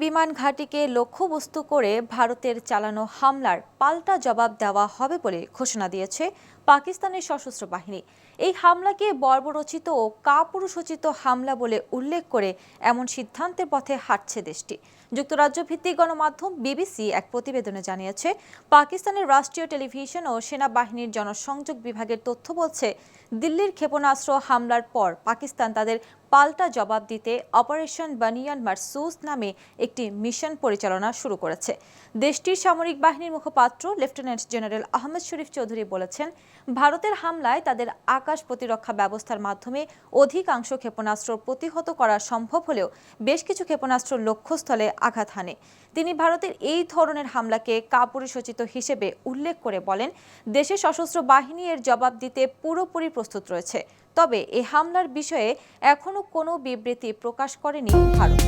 বিমান ঘাঁটিকে লক্ষ্যবস্তু করে ভারতের চালানো হামলার পাল্টা জবাব দেওয়া হবে বলে ঘোষণা দিয়েছে পাকিস্তানের সশস্ত্র বাহিনী। এই হামলাকে বর্বরচিত ও কাপুরুষোচিত হামলা বলে উল্লেখ করে এমন সিদ্ধান্তের পথে হাঁটছে দেশটি। যুক্তরাজ্য ভিত্তিক গণমাধ্যম বিবিসি এক প্রতিবেদনে জানিয়েছে, পাকিস্তানের রাষ্ট্রীয় টেলিভিশন ও সেনাবাহিনীর জনসংযোগ বিভাগের তথ্য বলছে, দিল্লির ক্ষেপণাস্ত্র হামলার পর পাকিস্তান তাদের পাল্টা জবাব দিতে অপারেশন বানিয়ান মারসুস নামে একটি মিশন পরিচালনা শুরু করেছে। দেশটির সামরিক বাহিনীর মুখপাত্র লেফটেন্যান্ট জেনারেল আহমেদ শরীফ চৌধুরী বলেছেন, ভারতের হামলায় তাদের আকাশ প্রতিরক্ষা ব্যবস্থার মাধ্যমে অধিকাংশ ক্ষেপণাস্ত্র প্রতিহত করা সম্ভব হলেও বেশ কিছু ক্ষেপণাস্ত্র লক্ষ্যস্থলে আঘাত হানে। তিনি ভারতের এই ধরনের হামলাকে কাপুরুষোচিত হিসেবে উল্লেখ করে বলেন, দেশের সশস্ত্র বাহিনী এর জবাব দিতে পুরোপুরি প্রস্তুত রয়েছে। তবে এই হামলার বিষয়ে এখনো কোনো বিবৃতি প্রকাশ করেনি ভারত।